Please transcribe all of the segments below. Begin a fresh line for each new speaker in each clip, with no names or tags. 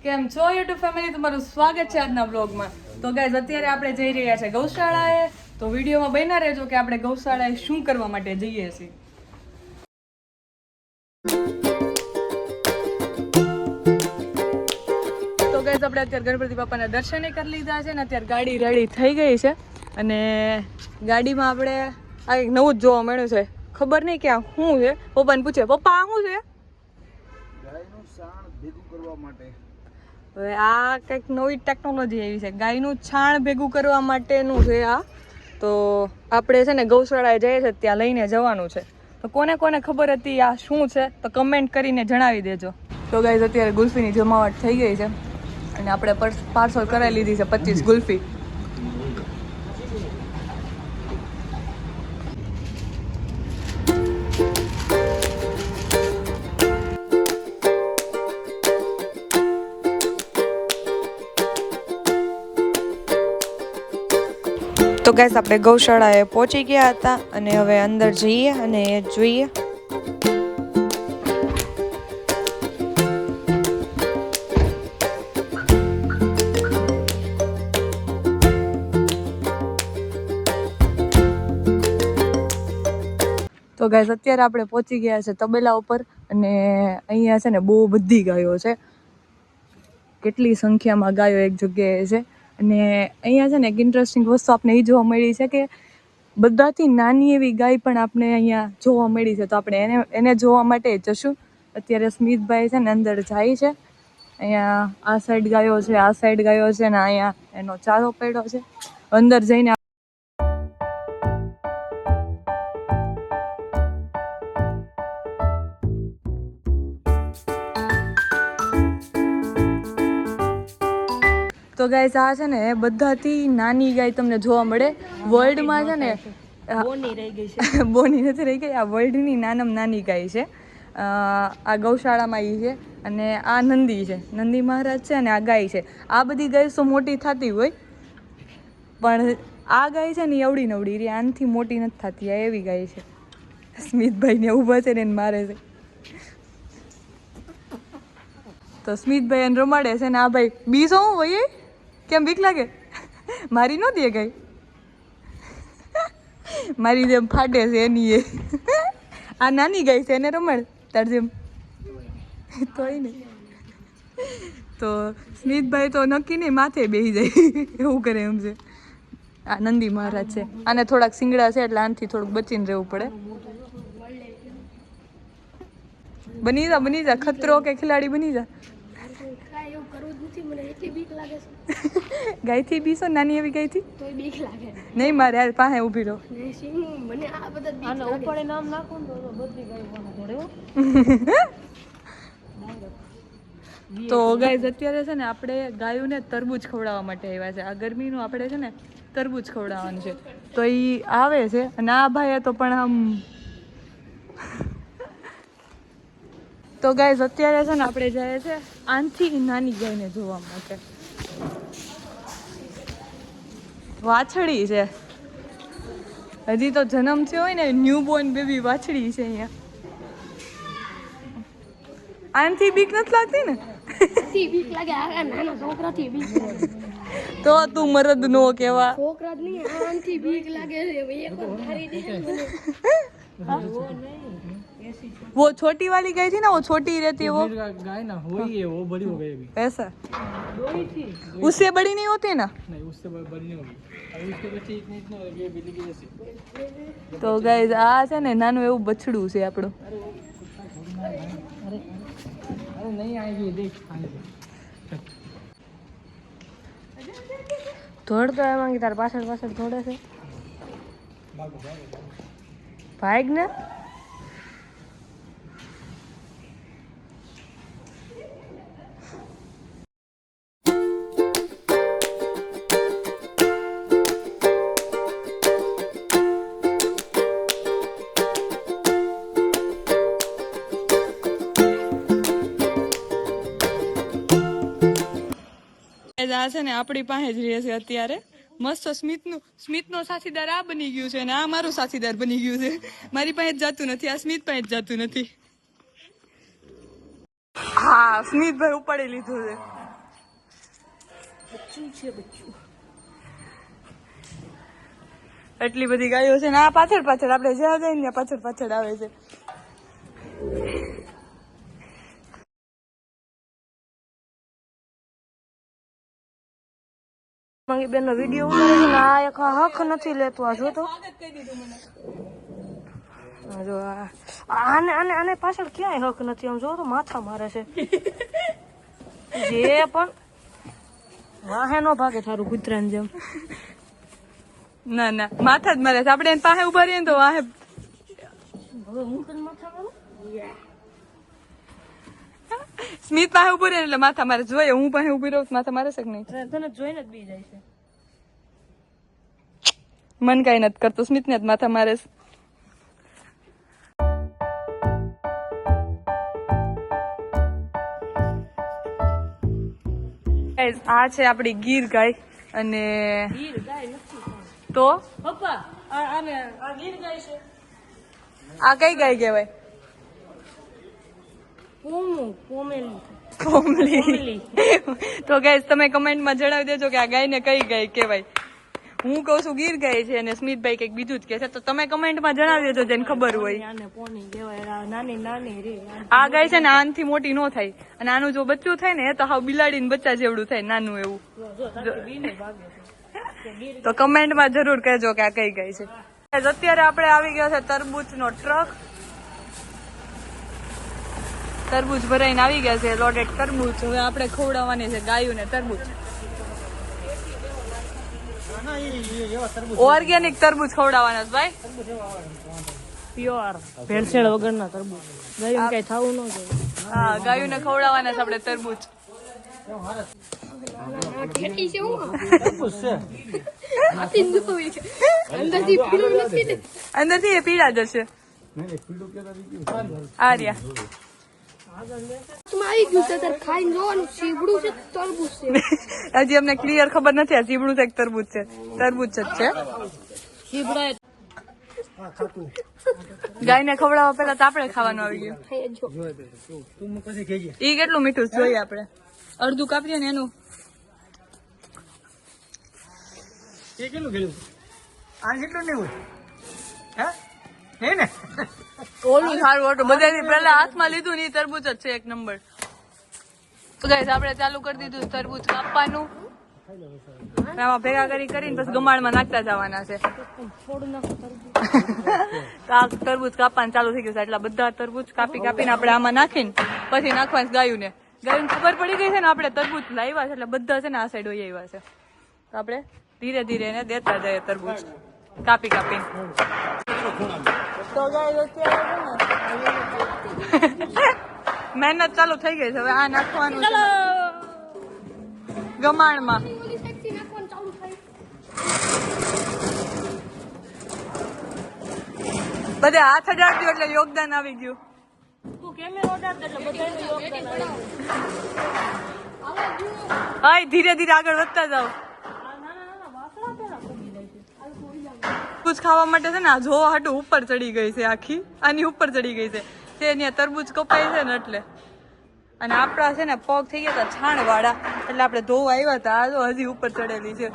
કેમ છો YouTube family, તમારું સ્વાગત છે આજના બ્લોગમાં। તો ગાઈઝ અત્યારે આપણે જઈ રહ્યા છે ગૌશાળાએ, તો વિડીયોમાં બન્યા રહેજો કે આપણે ગૌશાળાએ શું કરવા માટે જઈએ છીએ। તો ગાઈઝ આપણે અત્યારે ગણપતિ બાપાના દર્શને કરી લીધા છે ને અત્યારે ગાડી રેડી થઈ ગઈ છે અને ગાડીમાં આપણે આ એક નવું જ જોવા મળ્યું છે, ખબર નહીં કે આ શું છે। પપ્પાને પૂછે, પપ્પા આ શું છે?
ગાયનું છાણ ભેગું કરવા માટે।
હવે આ કંઈક નવી ટેકનોલોજી આવી છે, ગાયનું છાણ ભેગું કરવા માટેનું છે આ। તો આપણે છે ને ગૌશાળાએ જઈએ છીએ ત્યાં લઈને જવાનું છે, તો કોને કોને ખબર હતી આ શું છે તો કમેન્ટ કરીને જણાવી દેજો। તો ગાઈઝ અત્યારે ગુલ્ફીની જમાવટ થઈ ગઈ છે અને આપણે પાર્સલ કરાવી લીધી છે 25 ગુલ્ફી। તો ગાઈસ આપણે ગૌશાળાએ પહોંચી ગયા હતા અને હવે અંદર જઈએ અને જોઈએ। તો ગાઈસ અત્યારે આપણે પહોંચી ગયા છે તબેલા ઉપર અને અહીંયા છે ને બહુ બધી ગાયો છે, કેટલી સંખ્યામાં ગાયો એક જગ્યાએ છે। અને અહીંયા છે ને એક ઇન્ટરેસ્ટિંગ વસ્તુ આપણે એ જોવા મળી છે કે બધાથી નાની એવી ગાય પણ આપણે અહીંયા જોવા મળી છે, તો આપણે એને જોવા માટે જશું। અત્યારે સ્મિતભાઈ છે ને અંદર જાય છે, અહીંયા આ સાઈડ ગાયો છે, આ સાઈડ ગાયો છે ને અહીંયા એનો ચારો પડ્યો છે, અંદર જઈને તો ગાઈસ આ છે ને બધાથી નાની ગાય તમને જોવા મળે વર્લ્ડમાં છે ને, બોની રહી ગઈ છે બોની નથી રહી ગઈ, આ વર્લ્ડની નાનામાં નાની ગાય છે। આ ગૌશાળામાં એ છે અને આ નંદી છે, નંદી મહારાજ છે અને આ ગાય છે। આ બધી ગાય તો મોટી થતી હોય પણ આ ગાય છે ને એવડી નવડી રે, આનથી મોટી નથી થતી, આ એવી ગાય છે। સ્મિતભાઈને ઊભા છે ને એને મારે છે, તો સ્મિતભાઈ એને રમાડે છે ને આ ભાઈ બી શું હોય કેમ બીક લાગે? મારી નો દે ગઈ, મારી જેમ ફાટે છે એની એ। આ નાની ગાય છે એને રમાડ તાર જેમ તોય નહીં। તો સ્મિતભાઈ તો નક્કી નહીં માથે બેસી જાય એવું કરે એમ છે। આ નંદી મહારાજ છે, આને થોડાક સિંગડા છે એટલે આનાથી થોડુંક બચીને રહેવું પડે। બની જા ખતરો કે ખિલાડી બની જા। ગાય થી બીસો નાની એવી ગાય થી નહીં મારે યાર પાસે ઊભી રહો। તો ગાઈઝ અત્યારે છે ને આપણે ગાયોને તરબૂચ ખવડાવવા માટે આવ્યા છે, આ ગરમીનું આપણે છે ને તરબૂચ ખવડાવવાનું છે, તો એ આવે છે અને આ ભાઈએ તો પણ આમ તો ગાઈઝ અત્યારે છે ને આપણે જાય છે આનથી નાની ગાયને જોવા માટે। વાછડી છે, હજી તો જન્મ થયો હોય ને ન્યૂબોર્ન બેબી વાછડી છે અહીંયા। આનથી બીક નથી લાગતી ને?
બીક લાગે નાના છોકરાથી બીક લાગે
તો તું મરદ નો કેવા
છોકરા જ નહીં, આનથી બીક લાગે છે એક મારી દે
वो छोटी वाली गाय थी ना, वो छोटी रहती है वो
गाय ना हुई है वो बड़ी हो गई अभी।
ऐसा उससे बड़ी नहीं होती ना?
नहीं उससे बड़ी नहीं होगी, अभी उसके बच्चे इतने ये बिल्ली की जैसे।
तो गाइस आ છે ને નાનું એવું બછડું છે આપણું।
अरे नहीं आएगी देख
ધોડ તો એમાં તાર પાછળ પાછળ ધોડે છે, ભાગ ને। આ છે ને આપણી પાસે જ રહે છે અત્યારે મસ્ત। સ્મિતનો સાથીદાર આ બની ગયું છે અને આ મારું સાથીદાર બની ગયું છે, મારી પાસે જ જાતું નથી, આ સ્મિત પાસે જ જાતું નથી। હા સ્મિતભાઈ ઉપાડી લીધું છે। એટલી બધી ગાયો છે ને આ પાછળ પાછળ આપણે જ્યાં જઈએ ને પાછળ પાછળ આવે છે.
મંગી બેન નો વિડીયો ઉતારે છે ને આ એક હક નથી લેતો. આ જો તો જો આને આને આને પાછળ ક્યાંય હક નથી. આમ જો તો માથા મારે છે જે પણ વાહે નો ભાગે થારું કૂતરાની જેમ.
ના ના માથા જ મારે છે. આપણે એની પાસે ઉભા રહીએ ને તો વાહે.
હવે હું તને માથા મારું.
સ્મિત પાસે ઉભું રહે એટલે માથા મારે. જોઈએ હું પાસે ઉભી રહું માથા મારે છે કે નહીં?
તને જોઈને જ બી જાય છે.
મન કઈ નથી કરતું. સ્મિત ને જ માથા મારે છે. Guys, આ છે આપડી ગીર ગાય અને
ગીર ગાય નથી
તો
પપ્પા આને આ ગીર ગાય છે.
આ કઈ ગાય કહેવાય?
પોમેલી.
કોમલી. તો ગાઈસ તમે કમેન્ટમાં જણાવી દેજો કે આ ગાયને કઈ ગાય કહેવાય. હું કહું છું ગીર ગાય છે અને સ્મિતભાઈ કઈક બીજું જ કહે છે. તો તમે કમેન્ટમાં જણાવી દેજો જેને ખબર હોય.
આને પોની કહેવાય. નાની નાની રે.
આ ગાય છે ને આનથી મોટી નો થાય અને આનું જો બચ્ચું થાય ને એ તો હાવ બિલાડીને બચ્ચા જેવડું થાય નાનું એવું. તો કમેન્ટમાં જરૂર કહેજો કે આ કઈ ગાય છે. અત્યારે આપણે આવી ગયા છે તરબૂચનો ટ્રક. તરબૂચ ભરાઈને આવી ગયા છે લોડેડ તરબૂચ. હવે આપણે ખવડાવવાની છે ગાયોને તરબૂચ. ઓર્ગેનિક તરબૂચ ખવડાવવાના છે ભાઈ.
પ્યોર ભેળસેળ વગરના તરબૂચ. ગાયું કઈ થવું ન જોઈએ.
હા ગાયોને ખવડાવવાના છે આપણે તરબૂચ.
ઠેકી છે હું આથી દુખવી છે અંદરથી પીળું નથી ને
અંદરથી એ પીળા જ હશે. આ રહ્યા
હાથમાં આવી ગયું છે તાર ખાઈને જોવાનું સીબડું છે તરબૂચ છે
હજી અમને ક્લિયર ખબર નથી આ સીબડું છે કે તરબૂચ છે. તરબૂચ જ છે.
સીબડા
ગાયને ખવડાવવા પેલા તો આપણે ખાવાનું આવી ગયું. ઈ કેટલું મીઠું છે જોઈએ આપણે. અડધું કાપીએ ને એનું.
એ કેટલું ગયેલું? આ કેટલું નહીં હોય હે ને?
ઓલું સારું હતું. બધાથી પહેલા હાથમાં લીધું ને ઈ તરબૂચ જ છે એક નંબર. તો ગાઈસ આપણે ચાલુ કરી દીધું તરબૂચ કાપવાનું. આમાં ભેગા કરીને પછી ગમાડમાં નાખતા જવાના છે.
થોડું નાખો
આ તરબૂચ કાપવાનું ચાલુ થઈ ગયું છે. એટલા બધા તરબૂચ કાપીને આપણે આમાં નાખીને પછી નાખવાનું ગાયુંને. ગાયુંને ખબર પડી ગઈ છે ને આપણે તરબૂચ લાવ્યા છે એટલે બધા છે ને આ સાઈડ વહી આવ્યા છે. તો આપણે ધીરે ધીરે એને દેતા જઈએ તરબૂચ કાપીને. તો ગાઈસ મહેનત ચાલુ થઈ ગઈ છે. હવે આ નાખવાનું છે ગમાણમાં.
ઓલી સાઈડથી નાખવાનું ચાલુ થાય
બધે હાથ અડાડ્યું એટલે યોગદાન આવી ગયું.
તું કેમેરો ઓડાડ દે એટલે બધાને યોગદાન આવે.
હાય ધીરે ધીરે આગળ વધતા જાઓ. તરબૂચ ખાવા માટે છે ને આ જોવા હાટું ઉપર ચડી ગઈ છે. આખી આની ઉપર ચડી ગઈ છે. તે ત્યાં તરબૂચ કપાય છે ને એટલે. અને આપણા છે ને પગ થઈ ગયા હતા છાણ વાળા એટલે આપણે ધોવા આવ્યા હતા. આ જો હજી ઉપર ચડેલી છે.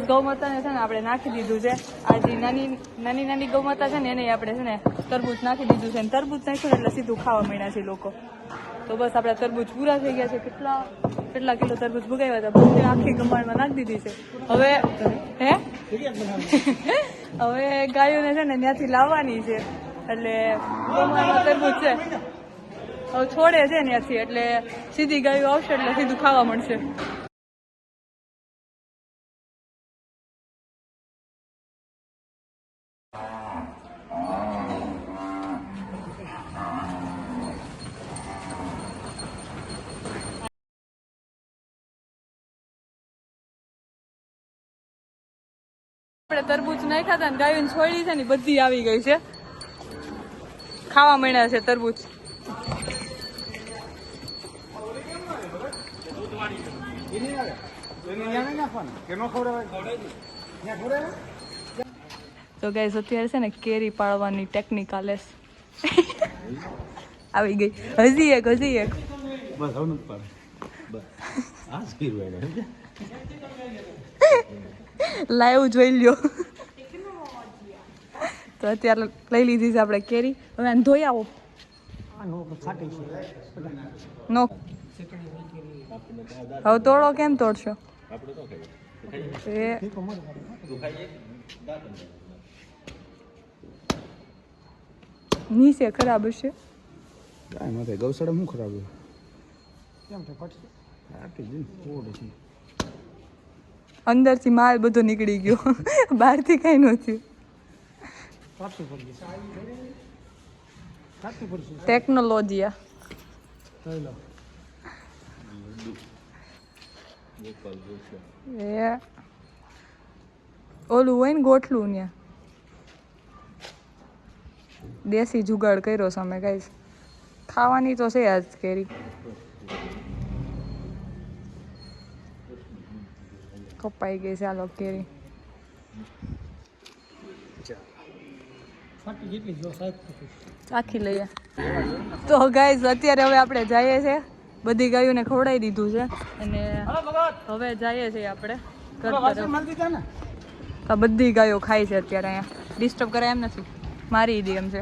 ગૌમાતાને છે ને આપણે નાખી દીધું છે. આ જે નાની ગૌમાતા છે ને એને આપણે છે ને તરબૂચ નાખી દીધું છે. તરબૂચ નાખ્યું એટલે સીધું ખાવા મળ્યા છે લોકો. તો બસ આપણા તરબૂચ પૂરા થઈ ગયા છે. કેટલા કિલો તરબૂચ ભગાવ્યા હતા બધે આખી ગમાણમાં નાખી દીધી છે. હવે હવે ગાયોને છે ને ત્યાંથી લાવવાની છે એટલે ગમાણમાં તરબૂચ છે. હવે છોડે છે ત્યાંથી એટલે સીધી ગાયો આવશે એટલે સીધું ખાવા મળશે. આપણે તરબૂચ નાખ્યા હતા ને ગાયોને છોડી છે ને બધી આવી ગઈ છે. ખાવા મળ્યા છે તરબૂચ. તો ગાઈસ અત્યારે છે ને કેરી પાડવાની ટેકનિક આલે છે. આવી ગઈ. હજી એક
બસ હવે નથી પાડે બસ આ જ કર્યું એને
લાઈવ જોઈ લ્યો. તો અત્યારે લઈ લીધી છે આપણે કેરી. હવે આને ધોઈ આવો. નો હવે તોડો. કેમ તોડશો? એ નીચે ખરાબ હશે.
કાંઈ માથે ગૌશાળા શું ખરાબ હોય કેમ છે પટશે આટલી જ થોડું છે
અંદરથી માલ બધો નીકળી ગયો. બહારથી કઈ નહોતું. ટેકનોલોજી એ ઓલું હોય ને ગોઠલું ને દેશી જુગાડ કર્યો છે અમે ગાઈસ. ખાવાની તો છે આજ કેરી. કપાઈ ગઈ છે. આલો કેરી આખી લઈએ. તો ગાઈસ અત્યારે હવે આપણે જઈએ છીએ. બધી ગાયોને ખવડાવી દીધું છે અને હવે જઈએ છીએ આપણે ઘર તરફ. આ બધી ગાયો ખાય છે અત્યારે. અહીંયા ડિસ્ટર્બ કરે એમ નથી. મારી દે એમ છે.